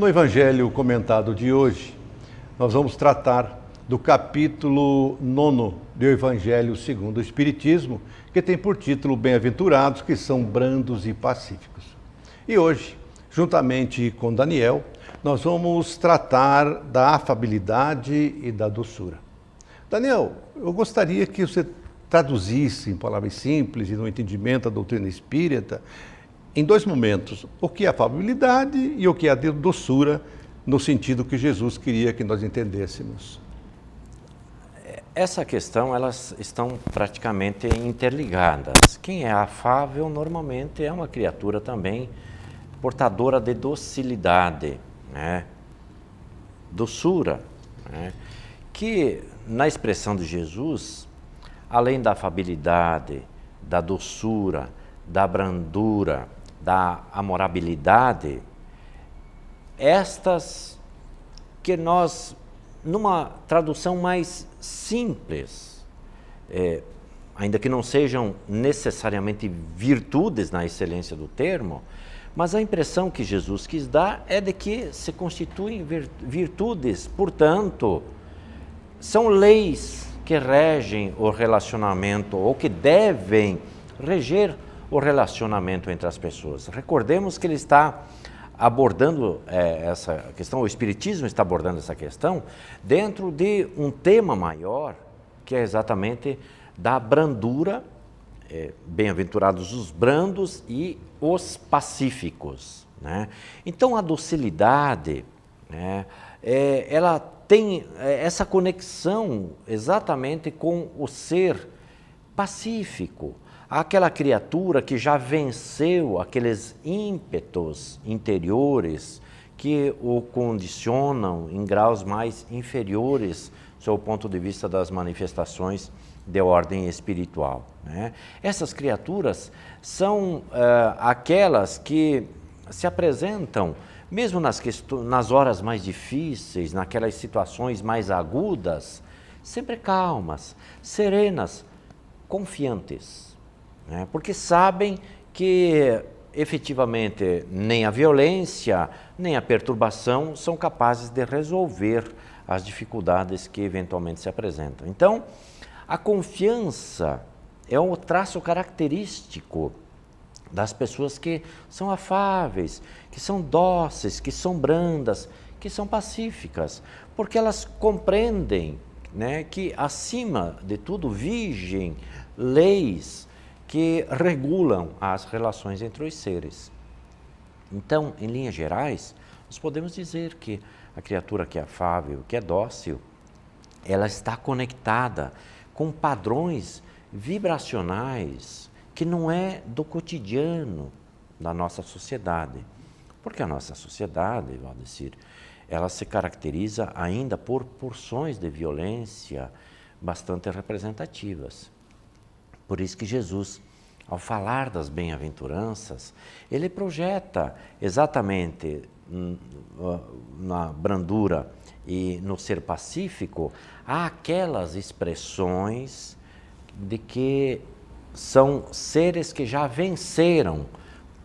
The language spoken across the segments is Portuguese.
No Evangelho comentado de hoje, nós vamos tratar do capítulo 9 do Evangelho segundo o Espiritismo, que tem por título Bem-aventurados que são brandos e pacíficos. E hoje, juntamente com Daniel, nós vamos tratar da afabilidade e da doçura. Daniel, eu gostaria que você traduzisse em palavras simples e no entendimento da doutrina espírita, em dois momentos, o que é afabilidade e o que é a doçura, no sentido que Jesus queria que nós entendêssemos. Essa questão, elas estão praticamente interligadas. Quem é afável, normalmente, é uma criatura também portadora de docilidade, né? Doçura, né? Que, na expressão de Jesus, além da afabilidade, da doçura, da brandura, da amorabilidade, estas que nós, numa tradução mais simples, ainda que não sejam necessariamente virtudes na excelência do termo, mas a impressão que Jesus quis dar é de que se constituem virtudes, portanto, são leis que regem o relacionamento ou que devem reger o relacionamento entre as pessoas. Recordemos que ele está abordando essa questão, o Espiritismo está abordando essa questão dentro de um tema maior, que é exatamente da brandura, bem-aventurados os brandos e os pacíficos, né? Então a docilidade, né, ela tem essa conexão exatamente com o ser pacífico, aquela criatura que já venceu aqueles ímpetos interiores que o condicionam em graus mais inferiores, sob o ponto de vista das manifestações de ordem espiritual, né? Essas criaturas são aquelas que se apresentam, mesmo nas horas mais difíceis, naquelas situações mais agudas, sempre calmas, serenas, confiantes, né? Porque sabem que efetivamente nem a violência, nem a perturbação são capazes de resolver as dificuldades que eventualmente se apresentam. Então, a confiança é um traço característico das pessoas que são afáveis, que são dóceis, que são brandas, que são pacíficas, porque elas compreendem, né, que acima de tudo vigem leis que regulam as relações entre os seres. Então, em linhas gerais, nós podemos dizer que a criatura que é afável, que é dócil, ela está conectada com padrões vibracionais que não é do cotidiano da nossa sociedade. Porque a nossa sociedade, Valdecir, ela se caracteriza ainda por porções de violência bastante representativas. Por isso que Jesus, ao falar das bem-aventuranças, ele projeta exatamente na brandura e no ser pacífico aquelas expressões de que são seres que já venceram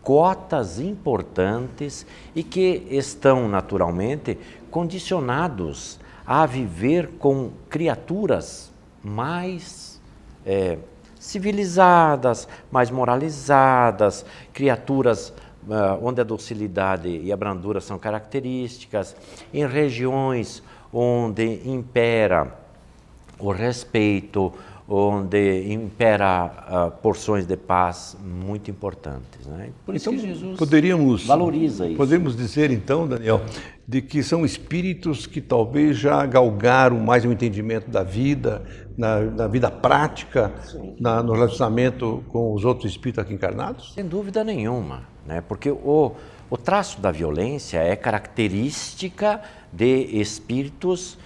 cotas importantes e que estão naturalmente condicionados a viver com criaturas mais civilizadas, mais moralizadas, criaturas onde a docilidade e a brandura são características, em regiões onde impera o respeito, onde impera porções de paz muito importantes, né? Por isso então, que Jesus valoriza isso. Podemos dizer então, Daniel, de que são espíritos que talvez já galgaram mais um entendimento da vida, na vida prática, no relacionamento com os outros espíritos aqui encarnados? Sem dúvida nenhuma, né? Porque o traço da violência é característica de espíritos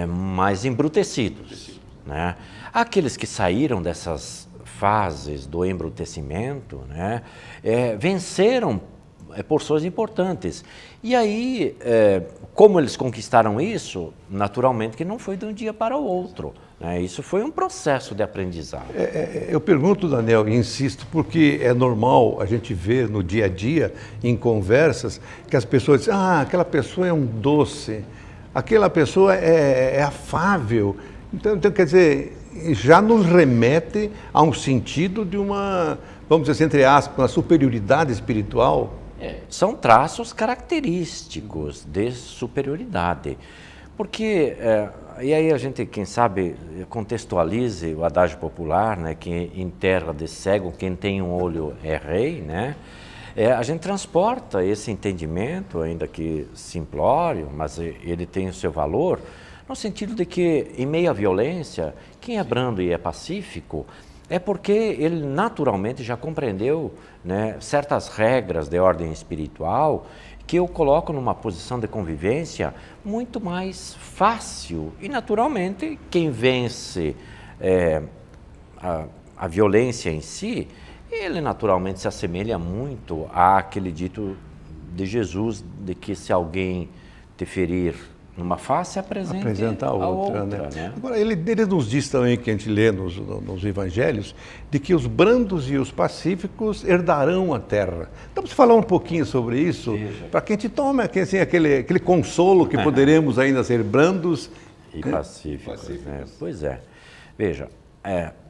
mais embrutecidos, né? Aqueles que saíram dessas fases do embrutecimento, né, venceram porções importantes. E aí, como eles conquistaram isso, naturalmente que não foi de um dia para o outro, né? Isso foi um processo de aprendizado. Eu pergunto, Daniel, e insisto, porque é normal a gente ver no dia a dia, em conversas, que as pessoas dizem, aquela pessoa é um doce, aquela pessoa é afável. Então, quer dizer, já nos remete a um sentido de uma, vamos dizer assim, entre aspas, uma superioridade espiritual. São traços característicos de superioridade. Porque, e aí a gente, quem sabe, contextualize o adágio popular, né, que em terra de cego, quem tem um olho é rei, né? A gente transporta esse entendimento, ainda que simplório, mas ele tem o seu valor, no sentido de que, em meio à violência, quem é brando e é pacífico é porque ele naturalmente já compreendeu, né, certas regras de ordem espiritual que eu coloco numa posição de convivência muito mais fácil. E, naturalmente, quem vence a violência em si, ele naturalmente se assemelha muito àquele dito de Jesus, de que se alguém te ferir numa face, apresenta a outra, né? Agora, ele nos diz também, que a gente lê nos evangelhos, de que os brandos e os pacíficos herdarão a terra. Então, vamos falar um pouquinho sobre isso, para que a gente tome assim, aquele consolo que poderemos ainda ser brandos e pacíficos. Né? Pois é. Veja,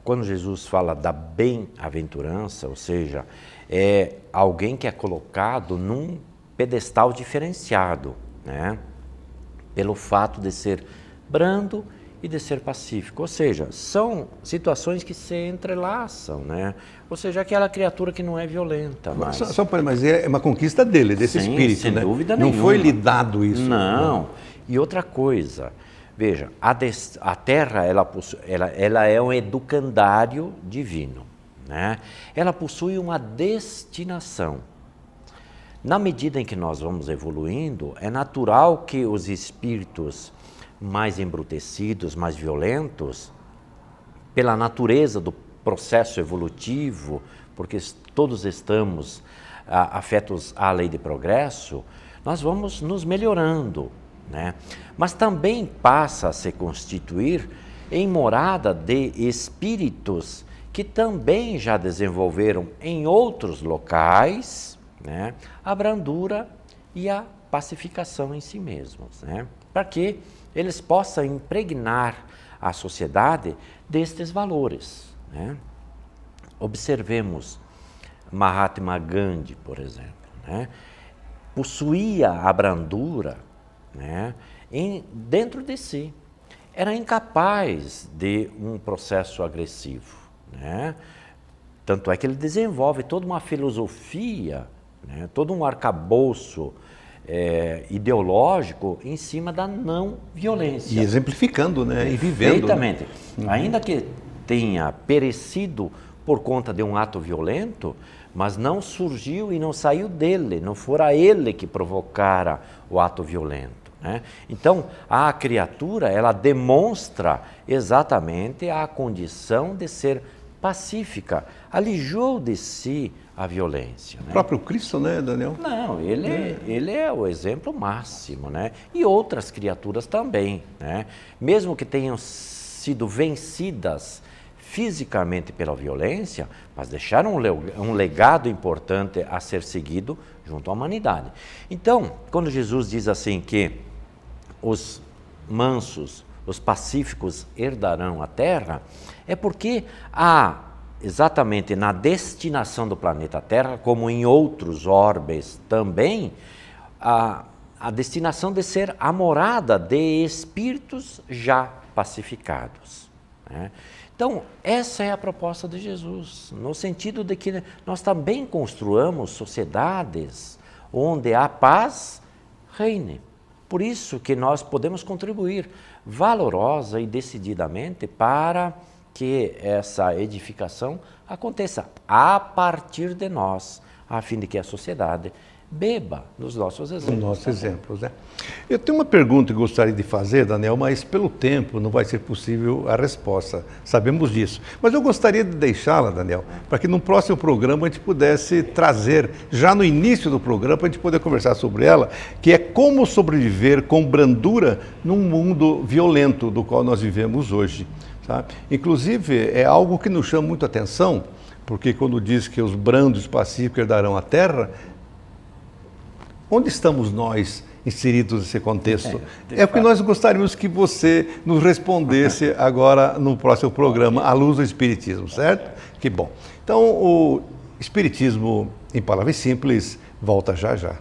quando Jesus fala da bem-aventurança, ou seja, é alguém que é colocado num pedestal diferenciado, né? Pelo fato de ser brando e de ser pacífico. Ou seja, são situações que se entrelaçam, né? Ou seja, aquela criatura que não é violenta. Mas é uma conquista dele, desse espírito, sem né? dúvida não nenhuma. foi lhe dado isso. Não. E outra coisa, veja, a Terra ela é um educandário divino, né? Ela possui uma destinação. Na medida em que nós vamos evoluindo, é natural que os espíritos mais embrutecidos, mais violentos, pela natureza do processo evolutivo, porque todos estamos afetos à lei de progresso, nós vamos nos melhorando, né? Mas também passa a se constituir em morada de espíritos que também já desenvolveram em outros locais, né, a brandura e a pacificação em si mesmos, né, para que eles possam impregnar a sociedade destes valores, né. Observemos Mahatma Gandhi, por exemplo, né, possuía a brandura, né, dentro de si, era incapaz de um processo agressivo, né. Tanto é que ele desenvolve toda uma filosofia, né, todo um arcabouço ideológico em cima da não violência. E exemplificando, né, e vivendo. Perfeitamente. Né? Ainda que tenha perecido por conta de um ato violento, mas não surgiu e não saiu dele, não fora ele que provocara o ato violento. Né? Então, a criatura, ela demonstra exatamente a condição de ser pacífica, alijou de si a violência. Né? O próprio Cristo, né, Daniel? Não, ele é o exemplo máximo, né? E outras criaturas também, né? Mesmo que tenham sido vencidas fisicamente pela violência, mas deixaram um legado importante a ser seguido junto à humanidade. Então, quando Jesus diz assim que os mansos, os pacíficos herdarão a terra, é porque exatamente na destinação do planeta Terra, como em outros orbes também, a destinação de ser a morada de espíritos já pacificados. Né? Então, essa é a proposta de Jesus, no sentido de que nós também construamos sociedades onde a paz reine. Por isso que nós podemos contribuir valorosa e decididamente para que essa edificação aconteça a partir de nós, a fim de que a sociedade beba dos nossos exemplos. Os nossos exemplos, né? Eu tenho uma pergunta que gostaria de fazer, Daniel, mas pelo tempo não vai ser possível a resposta. Sabemos disso. Mas eu gostaria de deixá-la, Daniel, para que no próximo programa a gente pudesse trazer, já no início do programa, para a gente poder conversar sobre ela, que é como sobreviver com brandura num mundo violento do qual nós vivemos hoje. Sabe? Inclusive, é algo que nos chama muito a atenção, porque quando diz que os brandos pacíficos herdarão a terra, onde estamos nós inseridos nesse contexto? É o que nós gostaríamos que você nos respondesse agora no próximo programa, à luz do Espiritismo, certo? Que bom. Então, o Espiritismo, em palavras simples, volta já já.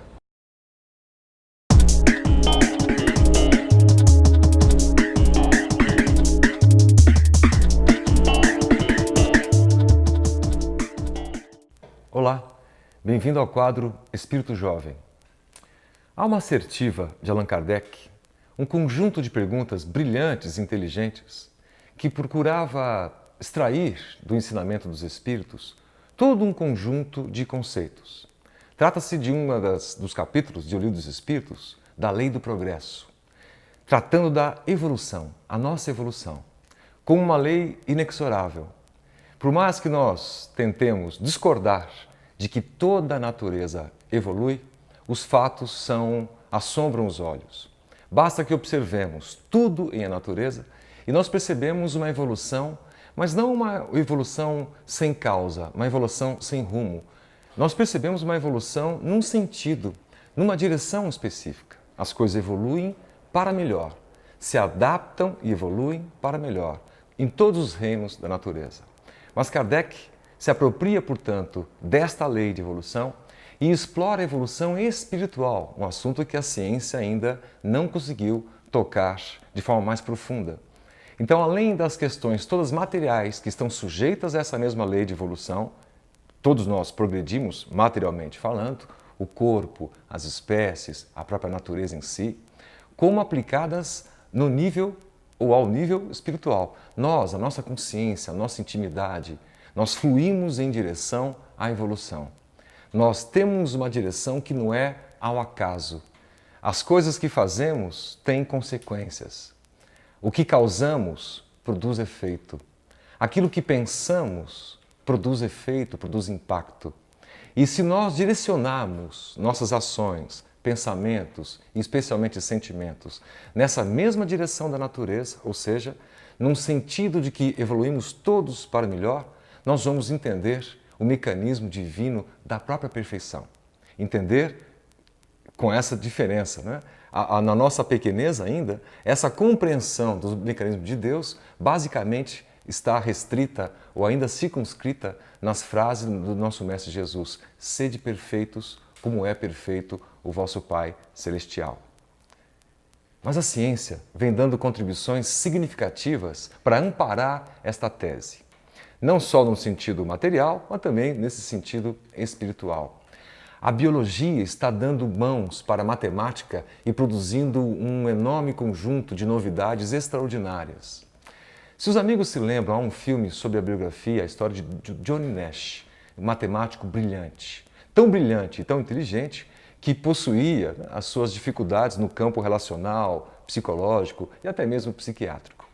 Olá, bem-vindo ao quadro Espírito Jovem. Alma Assertiva, de Allan Kardec, um conjunto de perguntas brilhantes e inteligentes que procurava extrair do ensinamento dos Espíritos todo um conjunto de conceitos. Trata-se de dos capítulos de O Livro dos Espíritos, da Lei do Progresso, tratando da evolução, a nossa evolução, como uma lei inexorável. Por mais que nós tentemos discordar de que toda a natureza evolui, os fatos assombram os olhos. Basta que observemos tudo em a natureza e nós percebemos uma evolução, mas não uma evolução sem causa, uma evolução sem rumo. Nós percebemos uma evolução num sentido, numa direção específica. As coisas evoluem para melhor, se adaptam e evoluem para melhor, em todos os reinos da natureza. Mas Kardec se apropria, portanto, desta lei de evolução e explora a evolução espiritual, um assunto que a ciência ainda não conseguiu tocar de forma mais profunda. Então, além das questões todas materiais que estão sujeitas a essa mesma lei de evolução, todos nós progredimos materialmente falando, o corpo, as espécies, a própria natureza em si, como aplicadas no nível ou ao nível espiritual. Nós, a nossa consciência, a nossa intimidade, nós fluímos em direção à evolução. Nós temos uma direção que não é ao acaso. As coisas que fazemos têm consequências. O que causamos produz efeito. Aquilo que pensamos produz efeito, produz impacto. E se nós direcionarmos nossas ações, pensamentos e especialmente sentimentos nessa mesma direção da natureza, ou seja, num sentido de que evoluímos todos para melhor, nós vamos entender o mecanismo divino da própria perfeição. Entender com essa diferença, né? Na nossa pequenez ainda, essa compreensão do mecanismo de Deus basicamente está restrita ou ainda circunscrita nas frases do nosso Mestre Jesus: sede perfeitos como é perfeito o vosso Pai Celestial. Mas a ciência vem dando contribuições significativas para amparar esta tese. Não só no sentido material, mas também nesse sentido espiritual. A biologia está dando mãos para a matemática e produzindo um enorme conjunto de novidades extraordinárias. Se os amigos se lembram, há um filme sobre a biografia, a história de Johnny Nash, um matemático brilhante e tão inteligente, que possuía as suas dificuldades no campo relacional, psicológico e até mesmo psiquiátrico.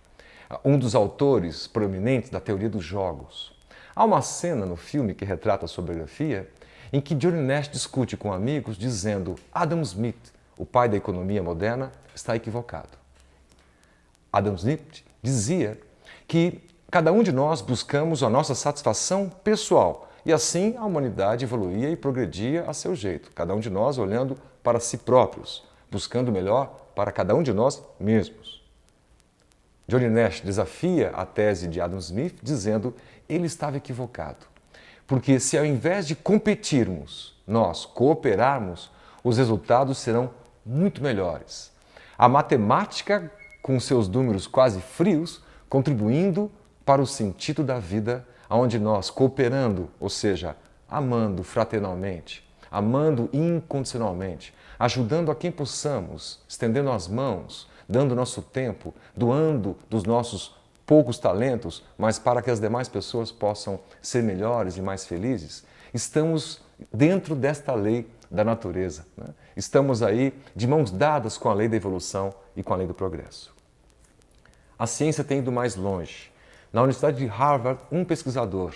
Um dos autores proeminentes da teoria dos jogos. Há uma cena no filme que retrata a sua biografia em que Johnny Nash discute com amigos dizendo: Adam Smith, o pai da economia moderna, está equivocado. Adam Smith dizia que cada um de nós buscamos a nossa satisfação pessoal e assim a humanidade evoluía e progredia a seu jeito, cada um de nós olhando para si próprios, buscando o melhor para cada um de nós mesmos. Johnny Nash desafia a tese de Adam Smith dizendo que ele estava equivocado. Porque se ao invés de competirmos, nós cooperarmos, os resultados serão muito melhores. A matemática, com seus números quase frios, contribuindo para o sentido da vida, onde nós cooperando, ou seja, amando fraternalmente, amando incondicionalmente, ajudando a quem possamos, estendendo as mãos, dando nosso tempo, doando dos nossos poucos talentos, mas para que as demais pessoas possam ser melhores e mais felizes, estamos dentro desta lei da natureza, né? Estamos aí de mãos dadas com a lei da evolução e com a lei do progresso. A ciência tem ido mais longe. Na Universidade de Harvard, um pesquisador,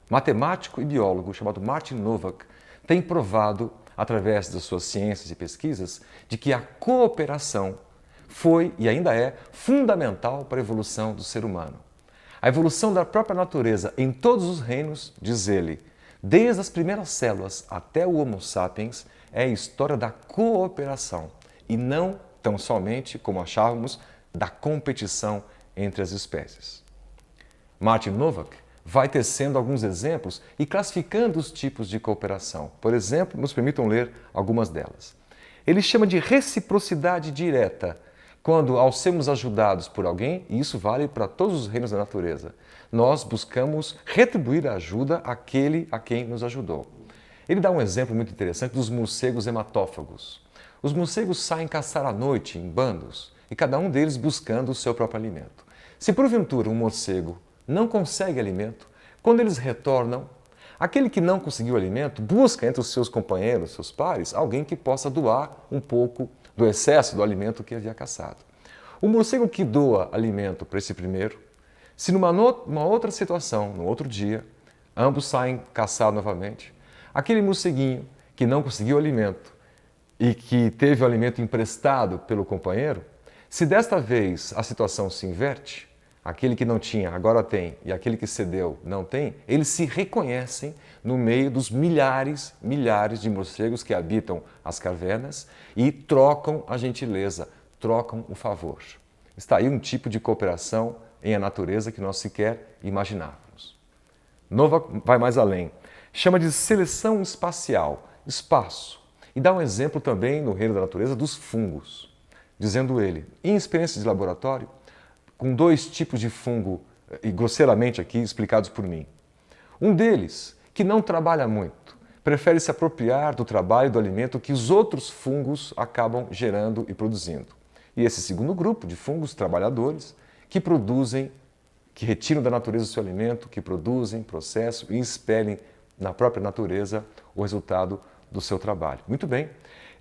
matemático e biólogo chamado Martin Nowak, tem provado, através das suas ciências e pesquisas, de que a cooperação foi e ainda é fundamental para a evolução do ser humano. A evolução da própria natureza em todos os reinos, diz ele, desde as primeiras células até o Homo sapiens, é a história da cooperação e não tão somente, como achávamos, da competição entre as espécies. Martin Nowak vai tecendo alguns exemplos e classificando os tipos de cooperação. Por exemplo, nos permitam ler algumas delas. Ele chama de reciprocidade direta, quando, ao sermos ajudados por alguém, e isso vale para todos os reinos da natureza, nós buscamos retribuir a ajuda àquele a quem nos ajudou. Ele dá um exemplo muito interessante dos morcegos hematófagos. Os morcegos saem caçar à noite em bandos, e cada um deles buscando o seu próprio alimento. Se porventura um morcego não consegue alimento, quando eles retornam, aquele que não conseguiu alimento busca entre os seus companheiros, seus pares, alguém que possa doar um pouco do excesso do alimento que havia caçado. O morcego que doa alimento para esse primeiro, se numa outra situação, no outro dia, ambos saem caçar novamente, aquele morceguinho que não conseguiu alimento e que teve o alimento emprestado pelo companheiro, se desta vez a situação se inverte, aquele que não tinha agora tem e aquele que cedeu não tem, eles se reconhecem no meio dos milhares de morcegos que habitam as cavernas e trocam a gentileza, trocam o favor. Está aí um tipo de cooperação em a natureza que nós sequer imaginávamos. Nowak vai mais além. Chama de seleção espacial, espaço. E dá um exemplo também no reino da natureza dos fungos. Dizendo ele, em experiências de laboratório, com dois tipos de fungo, e grosseiramente aqui explicados por mim. Um deles, que não trabalha muito, prefere se apropriar do trabalho e do alimento que os outros fungos acabam gerando e produzindo. E esse segundo grupo de fungos trabalhadores, que produzem, que retiram da natureza o seu alimento, que produzem, processam e expelem na própria natureza o resultado do seu trabalho. Muito bem,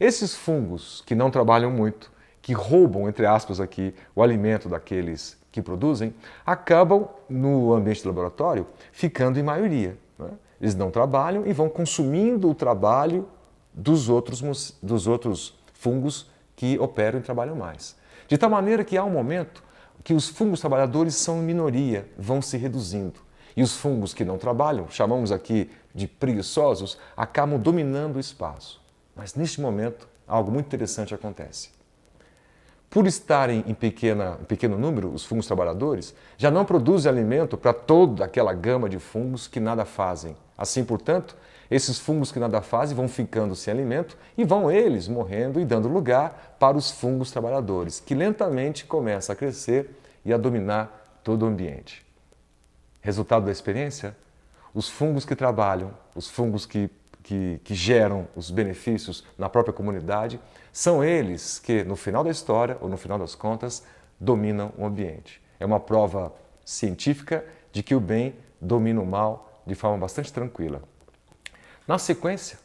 esses fungos que não trabalham muito, que roubam, entre aspas aqui, o alimento daqueles que produzem, acabam no ambiente do laboratório ficando em maioria, né? Eles não trabalham e vão consumindo o trabalho dos outros fungos que operam e trabalham mais. De tal maneira que há um momento que os fungos trabalhadores são minoria, vão se reduzindo. E os fungos que não trabalham, chamamos aqui de preguiçosos, acabam dominando o espaço. Mas neste momento, algo muito interessante acontece. Por estarem em pequeno número, os fungos trabalhadores já não produzem alimento para toda aquela gama de fungos que nada fazem. Assim, portanto, esses fungos que nada fazem vão ficando sem alimento e vão eles morrendo e dando lugar para os fungos trabalhadores, que lentamente começam a crescer e a dominar todo o ambiente. Resultado da experiência? Os fungos que trabalham, os fungos que geram os benefícios na própria comunidade, são eles que, no final da história, ou no final das contas, dominam o ambiente. É uma prova científica de que o bem domina o mal de forma bastante tranquila. Na sequência,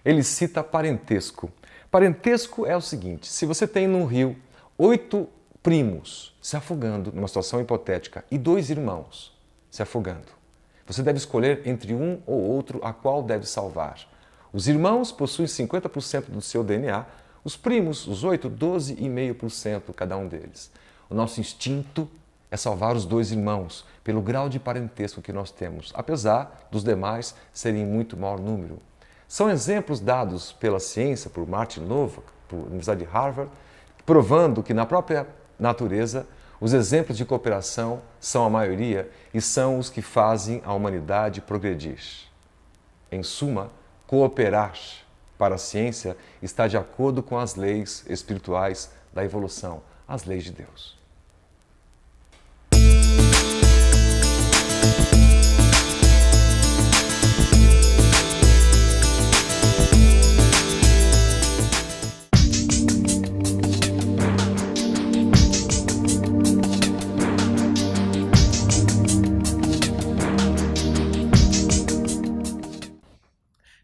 ele cita parentesco. Parentesco é o seguinte, se você tem num rio 8 primos se afogando, numa situação hipotética, e 2 irmãos se afogando, você deve escolher entre um ou outro a qual deve salvar. Os irmãos possuem 50% do seu DNA, os primos, os 8, 12,5% cada um deles. O nosso instinto é salvar os 2 irmãos, pelo grau de parentesco que nós temos, apesar dos demais serem em muito maior número. São exemplos dados pela ciência, por Martin Nowak, por Universidade de Harvard, provando que na própria natureza os exemplos de cooperação são a maioria e são os que fazem a humanidade progredir. Em suma, cooperar para a ciência está de acordo com as leis espirituais da evolução, as leis de Deus.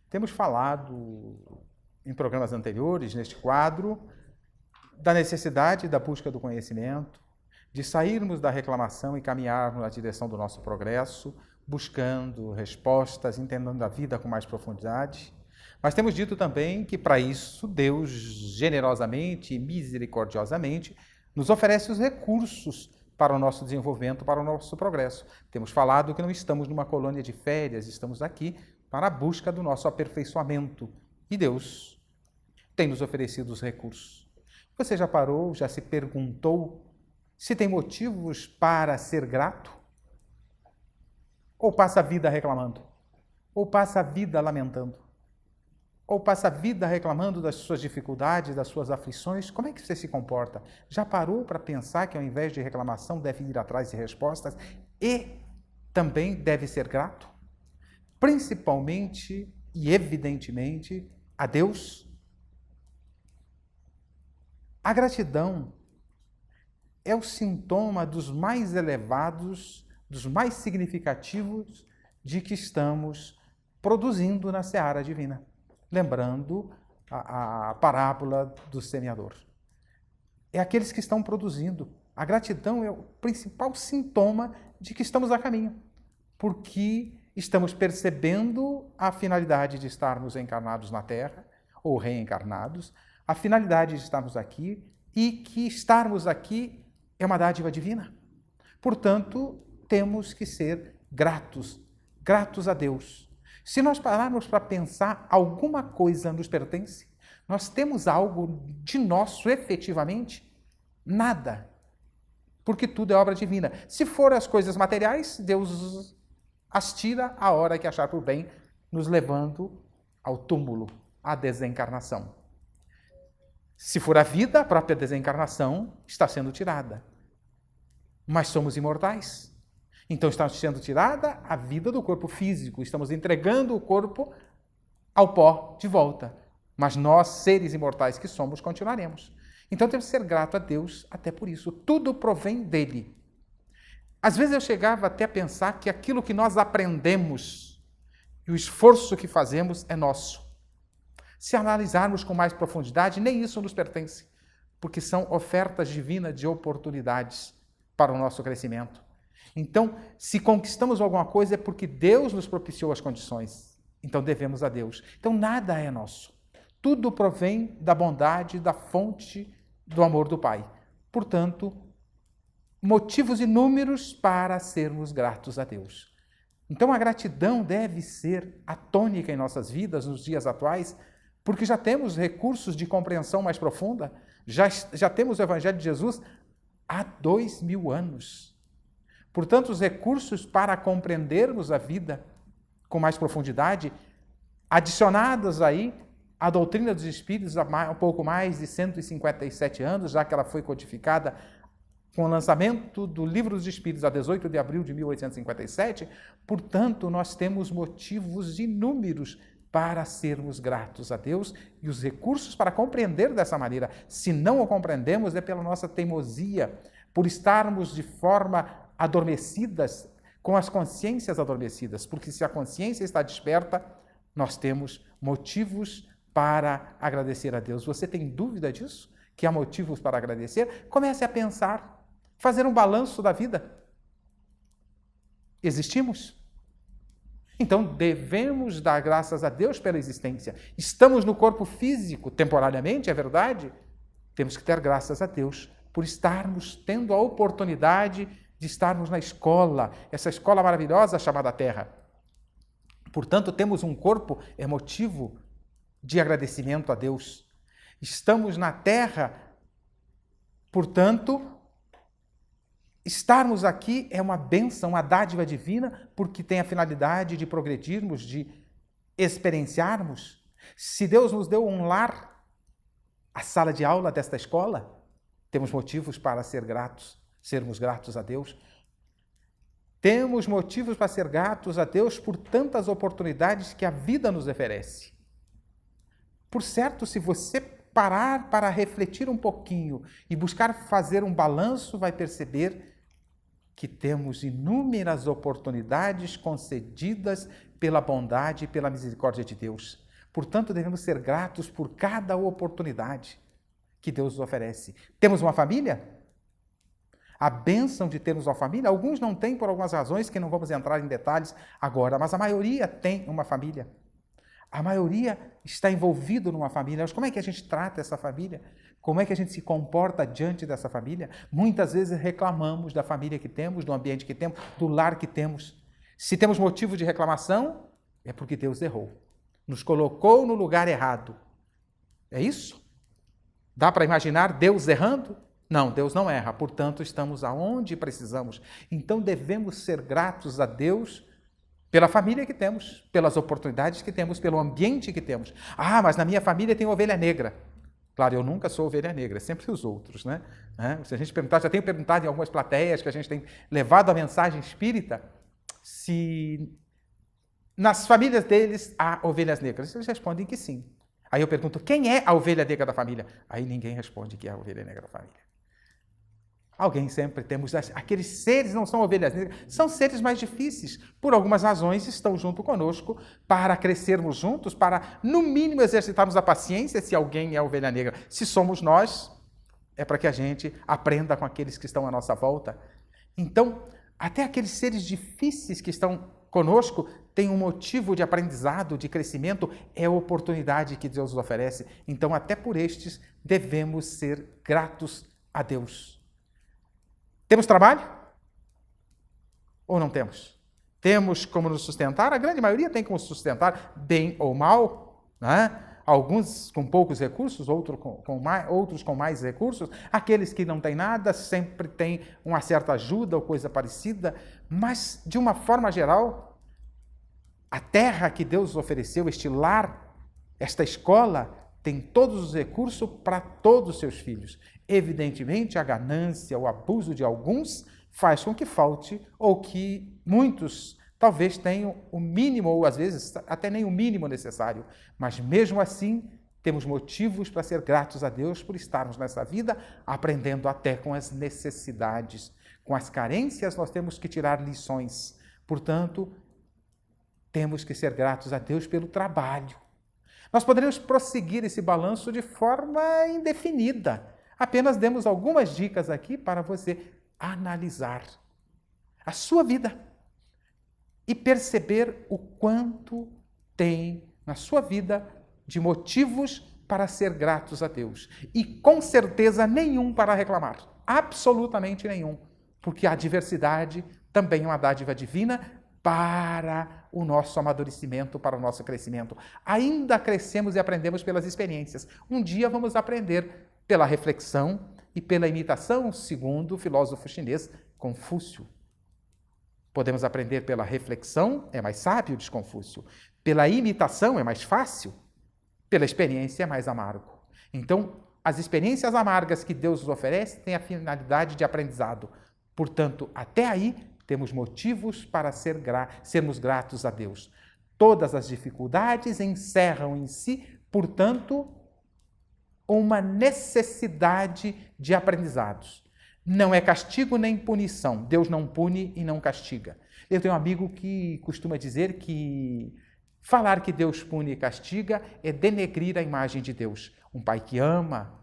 Temos falado em programas anteriores, neste quadro, da necessidade da busca do conhecimento, de sairmos da reclamação e caminharmos na direção do nosso progresso, buscando respostas, entendendo a vida com mais profundidade. Mas temos dito também que, para isso, Deus generosamente e misericordiosamente nos oferece os recursos para o nosso desenvolvimento, para o nosso progresso. Temos falado que não estamos numa colônia de férias, estamos aqui para a busca do nosso aperfeiçoamento. E Deus tem nos oferecido os recursos. Você já parou, já se perguntou se tem motivos para ser grato? Ou passa a vida reclamando? Ou passa a vida lamentando? Ou passa a vida reclamando das suas dificuldades, das suas aflições? Como é que você se comporta? Já parou para pensar que ao invés de reclamação deve ir atrás de respostas e também deve ser grato? Principalmente e evidentemente a Deus. A gratidão é o sintoma dos mais elevados, dos mais significativos de que estamos produzindo na seara divina. Lembrando a parábola do semeador. É aqueles que estão produzindo. A gratidão é o principal sintoma de que estamos a caminho, porque estamos percebendo a finalidade de estarmos encarnados na Terra, ou reencarnados, a finalidade de estarmos aqui e que estarmos aqui é uma dádiva divina. Portanto, temos que ser gratos a Deus. Se nós pararmos para pensar, alguma coisa nos pertence? Nós temos algo de nosso efetivamente? Nada. Porque tudo é obra divina. Se for as coisas materiais, Deus as tira a hora que achar por bem, nos levando ao túmulo, à desencarnação. Se for a vida, a própria desencarnação está sendo tirada. Mas somos imortais. Então está sendo tirada a vida do corpo físico, estamos entregando o corpo ao pó de volta. Mas nós, seres imortais que somos, continuaremos. Então temos que ser grato a Deus até por isso. Tudo provém dele. Às vezes eu chegava até a pensar que aquilo que nós aprendemos e o esforço que fazemos é nosso. Se analisarmos com mais profundidade, nem isso nos pertence, porque são ofertas divinas de oportunidades para o nosso crescimento. Então, se conquistamos alguma coisa é porque Deus nos propiciou as condições. Então, devemos a Deus. Então, nada é nosso. Tudo provém da bondade, da fonte do amor do Pai. Portanto, motivos inúmeros para sermos gratos a Deus. Então, a gratidão deve ser a tônica em nossas vidas, nos dias atuais, porque já temos recursos de compreensão mais profunda, já temos o Evangelho de Jesus há 2000 anos. Portanto, os recursos para compreendermos a vida com mais profundidade, adicionados aí à doutrina dos Espíritos há um pouco mais de 157 anos, já que ela foi codificada com o lançamento do Livro dos Espíritos a 18 de abril de 1857, portanto, nós temos motivos inúmeros para sermos gratos a Deus e os recursos para compreender dessa maneira. Se não o compreendemos, é pela nossa teimosia, por estarmos de forma adormecidas, com as consciências adormecidas, porque se a consciência está desperta, nós temos motivos para agradecer a Deus. Você tem dúvida disso? Que há motivos para agradecer? Comece a pensar, fazer um balanço da vida. Existimos? Então, devemos dar graças a Deus pela existência. Estamos no corpo físico, temporariamente, é verdade? Temos que ter graças a Deus por estarmos tendo a oportunidade de estarmos na escola, essa escola maravilhosa chamada Terra. Portanto, temos um corpo, é motivo de agradecimento a Deus. Estamos na Terra, portanto, estarmos aqui é uma bênção, uma dádiva divina, porque tem a finalidade de progredirmos, de experienciarmos. Se Deus nos deu um lar, a sala de aula desta escola, temos motivos para sermos gratos a Deus. Temos motivos para ser gratos a Deus por tantas oportunidades que a vida nos oferece. Por certo, se você parar para refletir um pouquinho e buscar fazer um balanço, vai perceber que temos inúmeras oportunidades concedidas pela bondade e pela misericórdia de Deus. Portanto, devemos ser gratos por cada oportunidade que Deus nos oferece. Temos uma família? A bênção de termos uma família, alguns não têm por algumas razões que não vamos entrar em detalhes agora, mas a maioria tem uma família. A maioria está envolvido numa família. Mas como é que a gente trata essa família? Como é que a gente se comporta diante dessa família? Muitas vezes reclamamos da família que temos, do ambiente que temos, do lar que temos. Se temos motivo de reclamação, é porque Deus errou. Nos colocou no lugar errado. É isso? Dá para imaginar Deus errando? Não, Deus não erra. Portanto, estamos aonde precisamos. Então, devemos ser gratos a Deus pela família que temos, pelas oportunidades que temos, pelo ambiente que temos. Ah, mas na minha família tem ovelha negra. Claro, eu nunca sou ovelha negra, é sempre os outros, né? Se a gente perguntar, já tenho perguntado em algumas plateias que a gente tem levado a mensagem espírita, se nas famílias deles há ovelhas negras. Eles respondem que sim. Aí eu pergunto, quem é a ovelha negra da família? Aí ninguém responde que é a ovelha negra da família. Alguém sempre temos, aqueles seres não são ovelhas negras, são seres mais difíceis. Por algumas razões estão junto conosco para crescermos juntos, para no mínimo exercitarmos a paciência se alguém é ovelha negra. Se somos nós, é para que a gente aprenda com aqueles que estão à nossa volta. Então, até aqueles seres difíceis que estão conosco têm um motivo de aprendizado, de crescimento, é a oportunidade que Deus nos oferece. Então, até por estes, devemos ser gratos a Deus. Temos trabalho? Ou não temos? Temos como nos sustentar? A grande maioria tem como sustentar, bem ou mal, né? Alguns com poucos recursos, outros com mais recursos. Aqueles que não têm nada sempre têm uma certa ajuda ou coisa parecida, mas, de uma forma geral, a terra que Deus ofereceu, este lar, esta escola, tem todos os recursos para todos os seus filhos. Evidentemente, a ganância, o abuso de alguns faz com que falte ou que muitos talvez tenham o mínimo ou às vezes até nem o mínimo necessário. Mas mesmo assim, temos motivos para ser gratos a Deus por estarmos nessa vida, aprendendo até com as necessidades. Com as carências, nós temos que tirar lições. Portanto, temos que ser gratos a Deus pelo trabalho. Nós poderíamos prosseguir esse balanço de forma indefinida. Apenas demos algumas dicas aqui para você analisar a sua vida e perceber o quanto tem na sua vida de motivos para ser gratos a Deus. E com certeza nenhum para reclamar. Absolutamente nenhum. Porque a adversidade também é uma dádiva divina para o nosso amadurecimento, para o nosso crescimento. Ainda crescemos e aprendemos pelas experiências. Um dia vamos aprender pela reflexão e pela imitação, segundo o filósofo chinês Confúcio. Podemos aprender pela reflexão, é mais sábio, diz Confúcio. Pela imitação é mais fácil, pela experiência é mais amargo. Então, as experiências amargas que Deus nos oferece têm a finalidade de aprendizado. Portanto, até aí, temos motivos para sermos gratos a Deus. Todas as dificuldades encerram em si, portanto, uma necessidade de aprendizados. Não é castigo nem punição. Deus não pune e não castiga. Eu tenho um amigo que costuma dizer que falar que Deus pune e castiga é denegrir a imagem de Deus. Um pai que ama,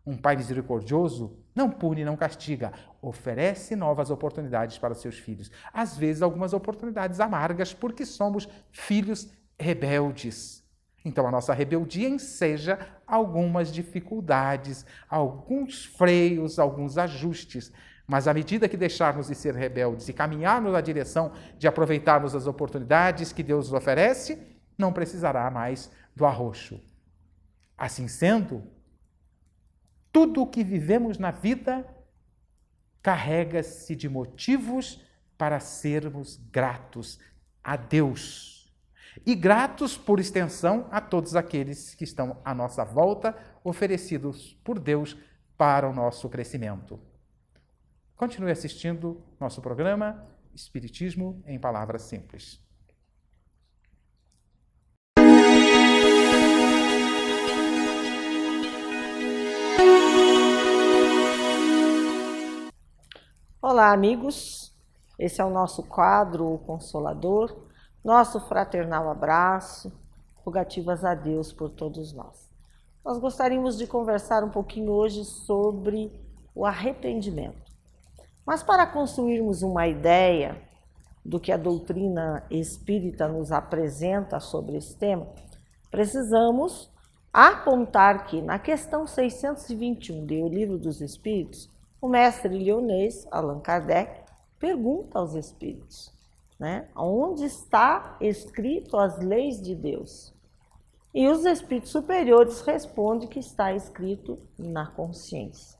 um pai misericordioso, não pune e não castiga. Oferece novas oportunidades para os seus filhos. Às vezes, algumas oportunidades amargas, porque somos filhos rebeldes. Então, a nossa rebeldia enseja algumas dificuldades, alguns freios, alguns ajustes. Mas à medida que deixarmos de ser rebeldes e caminharmos na direção de aproveitarmos as oportunidades que Deus nos oferece, não precisará mais do arroxo. Assim sendo, tudo o que vivemos na vida carrega-se de motivos para sermos gratos a Deus. E gratos, por extensão, a todos aqueles que estão à nossa volta, oferecidos por Deus para o nosso crescimento. Continue assistindo nosso programa Espiritismo em Palavras Simples. Olá, amigos. Esse é o nosso quadro O Consolador. Nosso fraternal abraço rogativas a Deus por todos nós. Nós gostaríamos de conversar um pouquinho hoje sobre o arrependimento. Mas para construirmos uma ideia do que a doutrina espírita nos apresenta sobre esse tema, precisamos apontar que na questão 621 do Livro dos Espíritos, o mestre leonês Allan Kardec pergunta aos espíritos, onde está escrito as leis de Deus? E os espíritos superiores respondem que está escrito na consciência.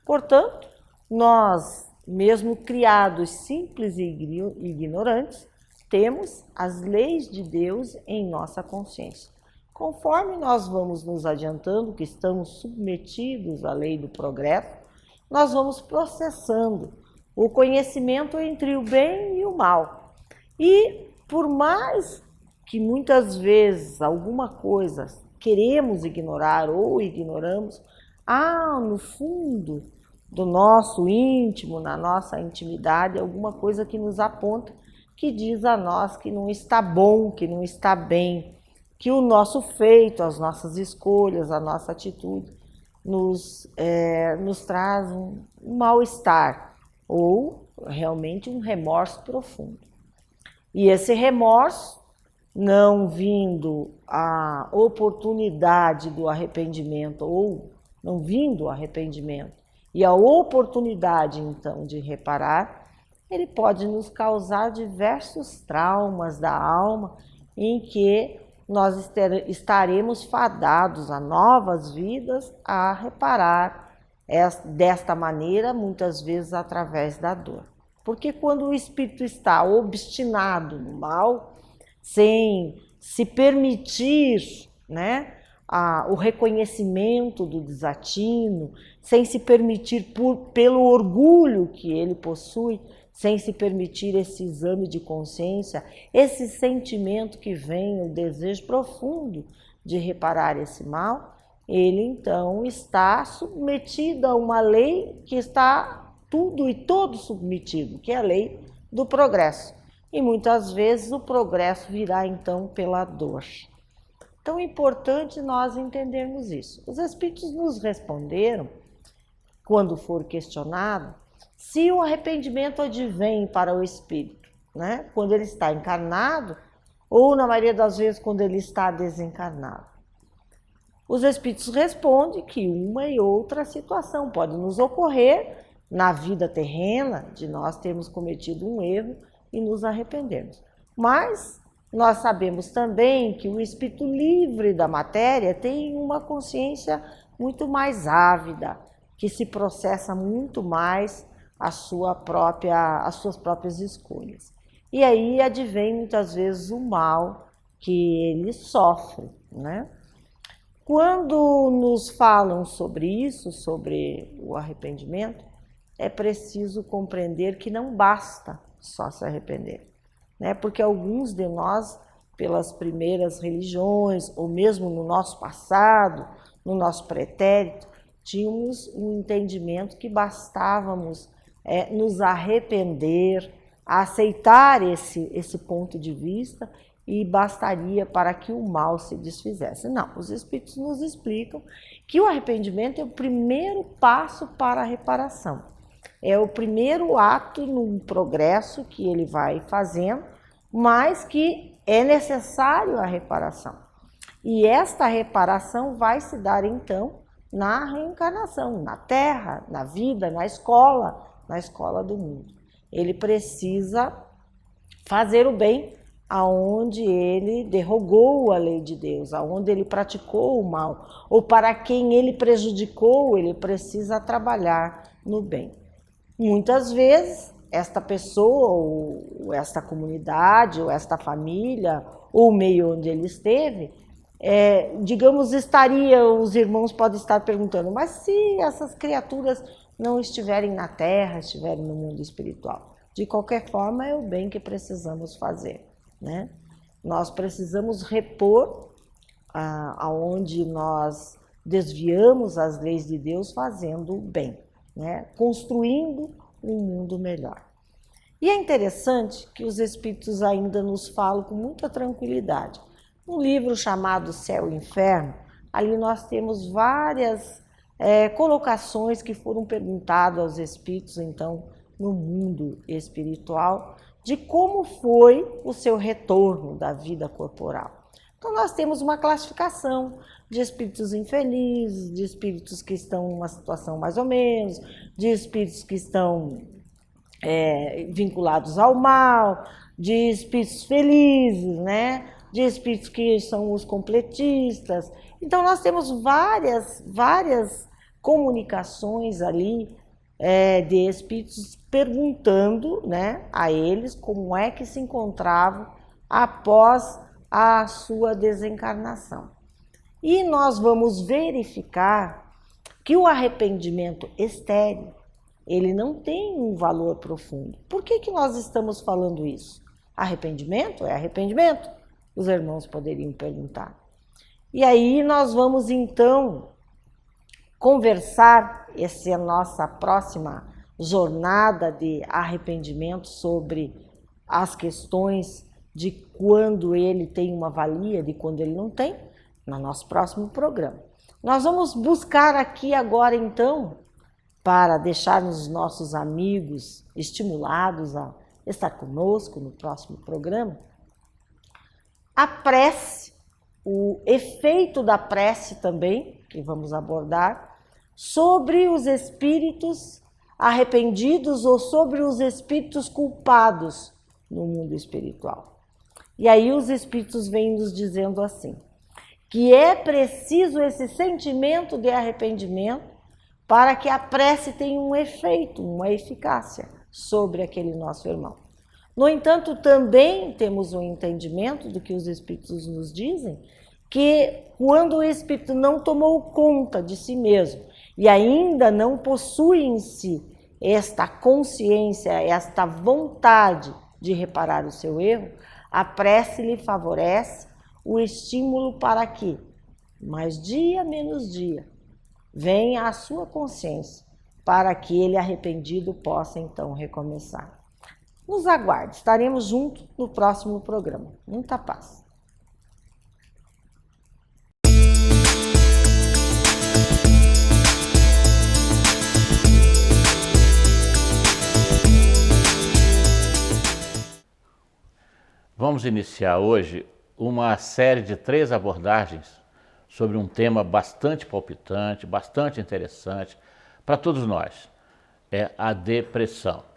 Portanto, nós, mesmo criados simples e ignorantes, temos as leis de Deus em nossa consciência. Conforme nós vamos nos adiantando, que estamos submetidos à lei do progresso, nós vamos processando o conhecimento entre o bem e o mal. E por mais que muitas vezes alguma coisa queremos ignorar ou ignoramos, no fundo do nosso íntimo, na nossa intimidade, alguma coisa que nos aponta, que diz a nós que não está bom, que não está bem, que o nosso feito, as nossas escolhas, a nossa atitude nos traz um mal-estar ou realmente um remorso profundo. E esse remorso, não vindo a oportunidade do arrependimento ou não vindo o arrependimento e a oportunidade então de reparar, ele pode nos causar diversos traumas da alma em que nós estaremos fadados a novas vidas a reparar desta maneira, muitas vezes através da dor. Porque quando o espírito está obstinado no mal, sem se permitir o reconhecimento do desatino, sem se permitir pelo orgulho que ele possui, sem se permitir esse exame de consciência, esse sentimento que vem, o desejo profundo de reparar esse mal, ele então está submetido a uma lei que está tudo e todo submetido, que é a lei do progresso. E muitas vezes o progresso virá então pela dor. Então é importante nós entendermos isso. Os espíritos nos responderam, quando for questionado, se o arrependimento advém para o espírito, quando ele está encarnado ou, na maioria das vezes, quando ele está desencarnado. Os espíritos respondem que uma e outra situação pode nos ocorrer na vida terrena, de nós termos cometido um erro e nos arrependermos. Mas nós sabemos também que o espírito livre da matéria tem uma consciência muito mais ávida, que se processa muito mais as suas próprias escolhas. E aí advém muitas vezes o mal que ele sofre, Quando nos falam sobre isso, sobre o arrependimento, é preciso compreender que não basta só se arrepender, Porque alguns de nós, pelas primeiras religiões, ou mesmo no nosso passado, no nosso pretérito, tínhamos um entendimento que bastávamos nos arrepender, aceitar esse ponto de vista e bastaria para que o mal se desfizesse. Não, os espíritos nos explicam que o arrependimento é o primeiro passo para a reparação. É o primeiro ato num progresso que ele vai fazendo, mas que é necessário a reparação. E esta reparação vai se dar então na reencarnação, na Terra, na vida, na escola do mundo. Ele precisa fazer o bem aonde ele derrogou a lei de Deus, aonde ele praticou o mal, ou para quem ele prejudicou, ele precisa trabalhar no bem. Muitas vezes, esta pessoa, ou esta comunidade, ou esta família, ou o meio onde ele esteve, os irmãos podem estar perguntando, mas se essas criaturas não estiverem na Terra, estiverem no mundo espiritual? De qualquer forma, é o bem que precisamos fazer, Nós precisamos repor aonde nós desviamos as leis de Deus fazendo o bem, construindo um mundo melhor. E é interessante que os espíritos ainda nos falam com muita tranquilidade. Um livro chamado Céu e Inferno, ali nós temos várias colocações que foram perguntadas aos espíritos, então, no mundo espiritual, de como foi o seu retorno da vida corporal. Então, nós temos uma classificação de espíritos infelizes, de espíritos que estão em uma situação mais ou menos, de espíritos que estão vinculados ao mal, de espíritos felizes, né? De espíritos que são os completistas. Então, nós temos várias comunicações ali de espíritos perguntando, né, a eles como é que se encontravam após a sua desencarnação. E nós vamos verificar que o arrependimento estéril, ele não tem um valor profundo. Por que nós estamos falando isso? Arrependimento é arrependimento? Os irmãos poderiam perguntar. E aí nós vamos então conversar, essa é a nossa próxima jornada de arrependimento, sobre as questões de quando ele tem uma valia, de quando ele não tem, no nosso próximo programa. Nós vamos buscar aqui agora então, para deixar os nossos amigos estimulados a estar conosco no próximo programa, a prece, o efeito da prece também, que vamos abordar, sobre os espíritos arrependidos ou sobre os espíritos culpados no mundo espiritual. E aí os espíritos vêm nos dizendo assim, que é preciso esse sentimento de arrependimento para que a prece tenha um efeito, uma eficácia sobre aquele nosso irmão. No entanto, também temos um entendimento do que os espíritos nos dizem, que quando o espírito não tomou conta de si mesmo e ainda não possui em si esta consciência, esta vontade de reparar o seu erro, a prece lhe favorece o estímulo para que, mais dia menos dia, venha a sua consciência, para que ele arrependido possa então recomeçar. Nos aguarde, estaremos juntos no próximo programa. Muita paz. Vamos iniciar hoje uma série de 3 abordagens sobre um tema bastante palpitante, bastante interessante para todos nós, é a depressão.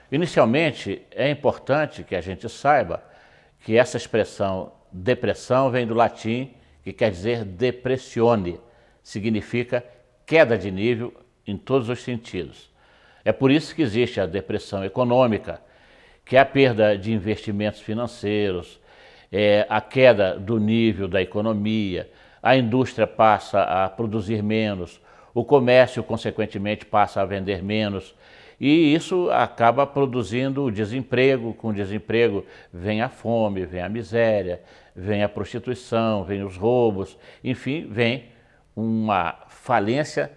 Inicialmente, é importante que a gente saiba que essa expressão depressão vem do latim, que quer dizer depressione, significa queda de nível em todos os sentidos. É por isso que existe a depressão econômica, que é a perda de investimentos financeiros, a queda do nível da economia, a indústria passa a produzir menos, o comércio, consequentemente, passa a vender menos, e isso acaba produzindo o desemprego. Com o desemprego vem a fome, vem a miséria, vem a prostituição, vem os roubos, enfim, vem uma falência